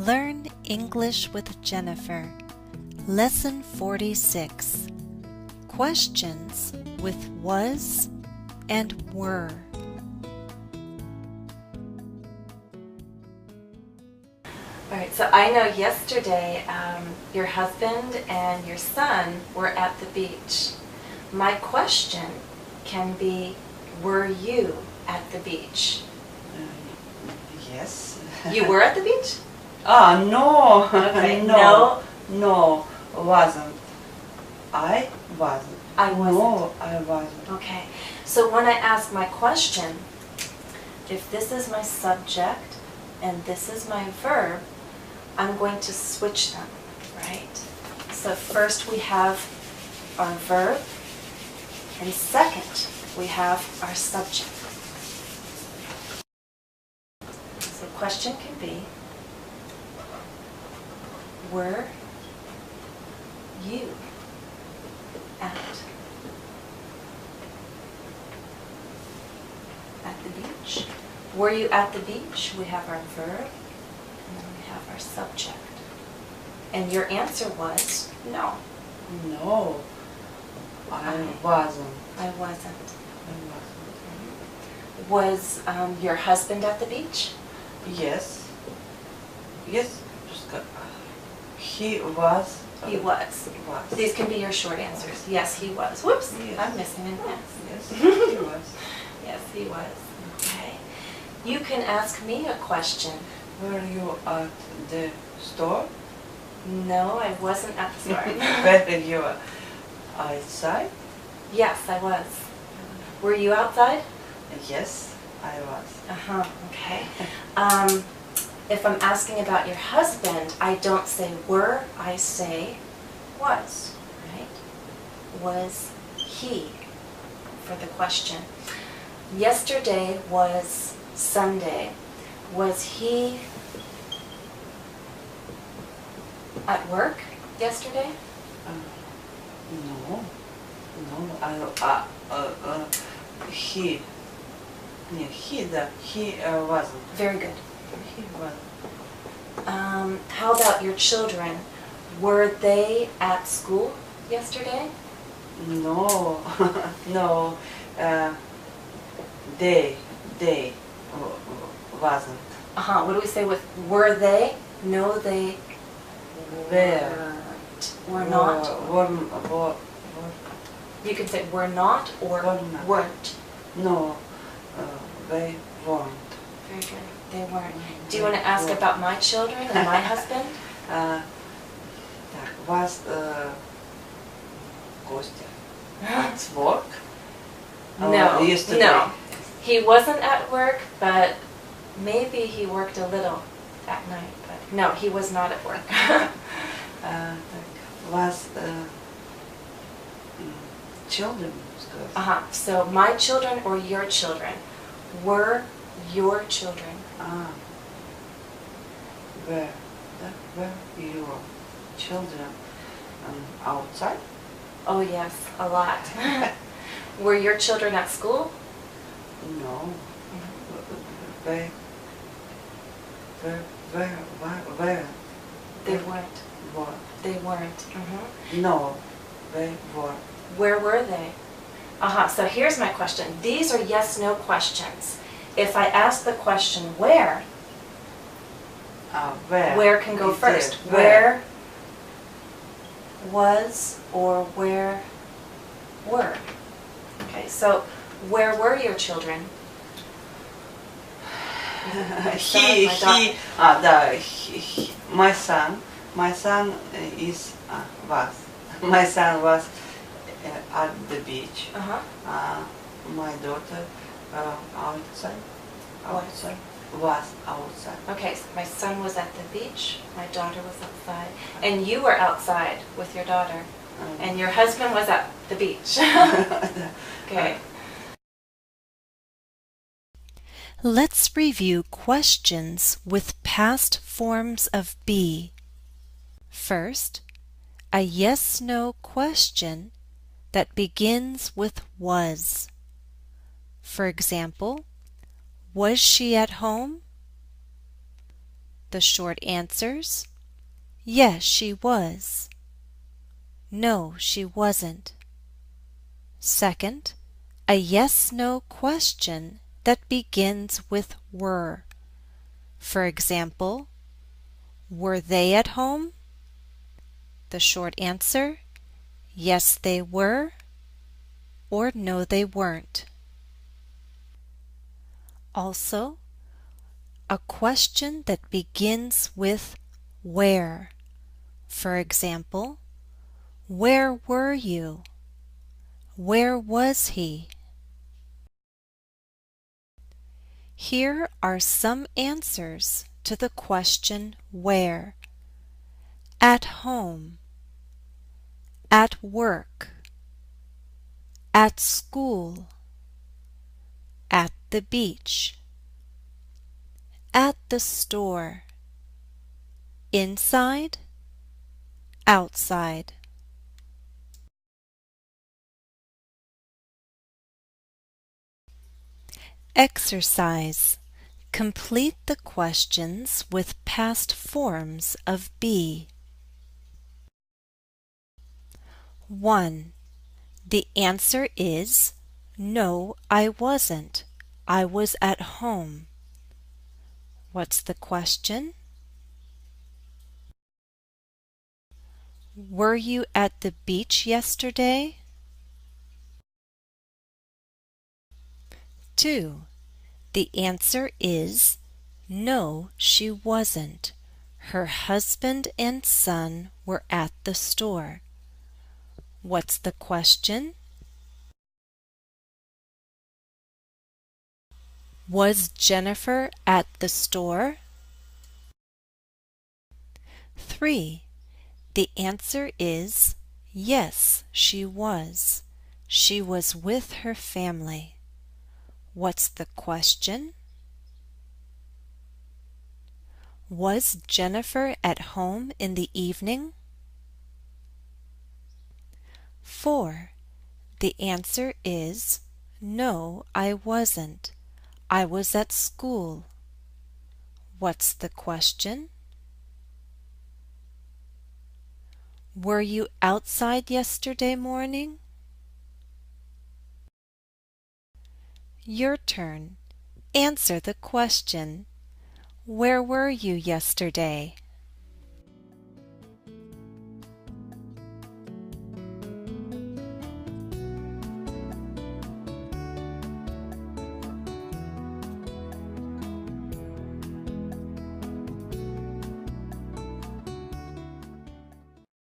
Learn English with Jennifer. Lesson 46. Questions with was and were. Alright, so I know yesterday your husband and your son were at the beach. My question can be, were you at the beach? Yes. You were at the beach? No. Okay, No, wasn't. I wasn't. I wasn't. No, I wasn't. Okay, so when I ask my question, if this is my subject and this is my verb, I'm going to switch them, right? So first we have our verb, and second we have our subject. So the question can be, were you at the beach? Were you at the beach? We have our verb, and then we have our subject. And your answer was no. No, I wasn't. I wasn't. I wasn't. Was your husband at the beach? Yes. Yes. He was. He was. These can be your short answers. Yes, he was. Whoops, Yes. I'm missing an S. Yes, he was. Yes, he was. Okay. You can ask me a question. Were you at the store? No, I wasn't at the store. Were you outside? Yes, I was. Were you outside? Yes, I was. Okay. If I'm asking about your husband, I don't say were, I say was, right? Was he for the question. Yesterday was Sunday. Was he at work yesterday? No. He wasn't. Very good. He wasn't. How about your children? Were they at school yesterday? No, no. They wasn't. What do we say with were they? No, they weren't. Were not. Were. You can say were not or weren't. No, they weren't. Very good. They weren't. Do you want to ask about my children and my husband? Was Kostya at work? No. Yesterday. No. He wasn't at work, but maybe he worked a little at night. But no, he was not at work. Was children? So my children or your children? Were your children? Were your children outside? Oh yes, a lot. Were your children at school? No. Where? They weren't. Were. They weren't. No, they were. Where were they? So here's my question. These are yes/no questions. If I ask the question where, where can go first? Where was or where were? Okay, so where were your children? My son is was. My son was at the beach. My daughter was outside. Okay, so my son was at the beach, my daughter was outside, and you were outside with your daughter, and your husband was at the beach. Okay. Let's review questions with past forms of be. First, a yes/no question that begins with was. For example, was she at home? The short answers: yes, she was. No, she wasn't. Second, a yes-no question that begins with were. For example, were they at home? The short answer: yes, they were, or no, they weren't. Also, a question that begins with where. For example, where were you? Where was he? Here are some answers to the question where. At home, at work, at school, at the beach, at the store, inside, outside. Exercise. Complete the questions with past forms of be. 1. The answer is no, I wasn't. I was at home. What's the question? Were you at the beach yesterday? 2. The answer is no, she wasn't. Her husband and son were at the store. What's the question? Was Jennifer at the store? 3. The answer is yes, she was. She was with her family. What's the question? Was Jennifer at home in the evening? 4. The answer is no, I wasn't. I was at school. What's the question? Were you outside yesterday morning? Your turn. Answer the question. Where were you yesterday?